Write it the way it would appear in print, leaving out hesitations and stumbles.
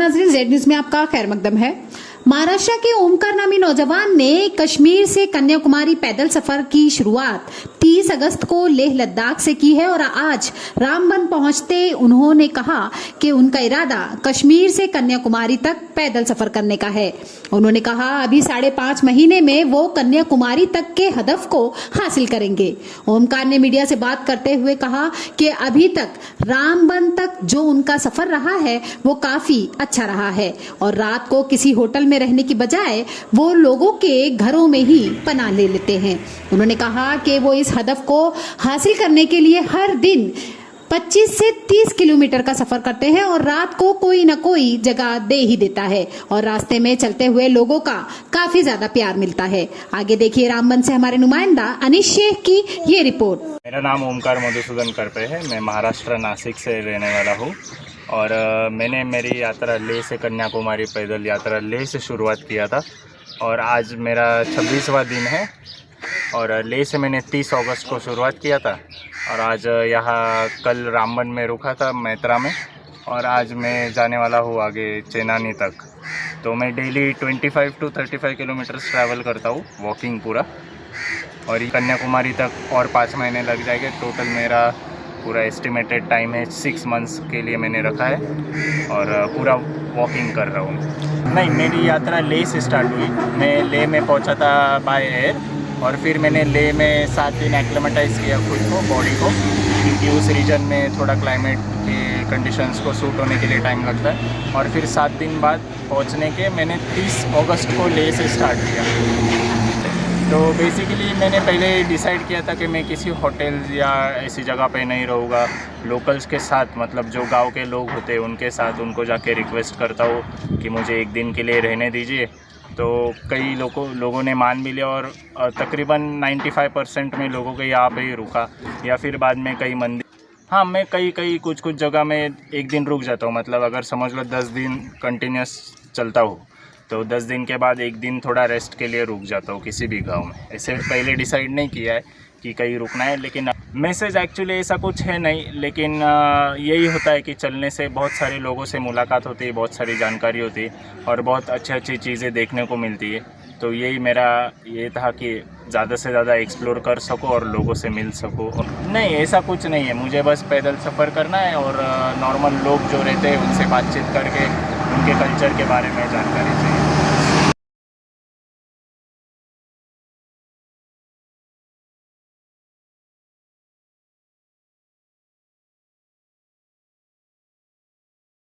नाज़रीन, Z news में आपका खैर मकदम है। महाराष्ट्र के ओमकार नामी नौजवान ने कश्मीर से कन्याकुमारी पैदल सफर की शुरुआत 30 अगस्त को लेह लद्दाख से की है और आज रामबन पहुंचते उन्होंने कहा कि उनका इरादा कश्मीर से कन्याकुमारी तक पैदल सफर करने का है। उन्होंने कहा अभी 5.5 महीने में वो कन्याकुमारी तक के हदफ को हासिल करेंगे। ओमकार ने मीडिया से बात करते हुए कहा कि अभी तक रामबन तक जो उनका सफर रहा है वो काफी अच्छा रहा है और रात को किसी होटल में रहने की बजाय वो लोगों के घरों में ही पनाह ले लेते हैं। उन्होंने कहा कि वो इस हदफ को हासिल करने के लिए हर दिन 25 से 30 किलोमीटर का सफर करते हैं और रात को कोई न कोई जगह दे ही देता है और रास्ते में चलते हुए लोगों का काफी ज्यादा प्यार मिलता है। आगे देखिए रामबन से हमारे नुमाइंदा अनीश शेख की ये रिपोर्ट। मेरा नाम ओमकार मधुसूदन करपे है। मैं महाराष्ट्र नासिक से रहने वाला हूँ और मैंने मेरी यात्रा लेह से कन्याकुमारी पैदल यात्रा लेह से शुरुआत किया था और आज मेरा 26वां दिन है और लेह से मैंने 30 अगस्त को शुरुआत किया था और आज यहाँ कल रामबन में रुका था मैत्रा में और आज मैं जाने वाला हूँ आगे चेनानी तक। तो मैं डेली 25 to 35 किलोमीटर ट्रैवल करता हूँ वॉकिंग पूरा और कन्याकुमारी तक और 5 महीने लग जाएंगे। टोटल मेरा पूरा एस्टिमेटेड टाइम है 6 मंथ्स के लिए मैंने रखा है और पूरा वॉकिंग कर रहा हूँ। नहीं, मेरी यात्रा लेह से स्टार्ट हुई। मैं लेह में पहुँचा था बाय एयर और फिर मैंने लेह में 7 दिन एक्लेमेटाइज़ किया खुद को, बॉडी को, क्योंकि उस रीजन में थोड़ा क्लाइमेट के कंडीशंस को सूट होने के लिए टाइम लगता है। और फिर 7 दिन बाद पहुँचने के मैंने 30 अगस्त को लेह से स्टार्ट किया। तो बेसिकली मैंने पहले डिसाइड किया था कि मैं किसी होटल या ऐसी जगह पे नहीं रहूँगा, लोकल्स के साथ, मतलब जो गांव के लोग होते हैं उनके साथ उनको जाके रिक्वेस्ट करता हूँ कि मुझे एक दिन के लिए रहने दीजिए। तो कई लोगों ने मान भी लिया और तकरीबन 95% में लोगों के यहाँ पे ही रुका या फिर बाद में कई मंदिर। हाँ, मैं कुछ जगह में एक दिन रुक जाता हूँ। मतलब अगर समझ लो 10 दिन कंटिन्यूस चलता हूँ तो 10 दिन के बाद एक दिन थोड़ा रेस्ट के लिए रुक जाता हूँ किसी भी गांव में। ऐसे पहले डिसाइड नहीं किया है कि कहीं रुकना है, लेकिन मैसेज एक्चुअली ऐसा कुछ है नहीं, लेकिन यही होता है कि चलने से बहुत सारे लोगों से मुलाकात होती है, बहुत सारी जानकारी होती है और बहुत अच्छी चीज़ें देखने को मिलती है। तो यही मेरा ये था कि ज़्यादा से ज़्यादा एक्सप्लोर कर सको और लोगों से मिल सको। नहीं, ऐसा कुछ नहीं है, मुझे बस पैदल सफ़र करना है और नॉर्मल लोग जो रहते हैं उनसे बातचीत करके उनके कल्चर के बारे में जानकारी चाहिए।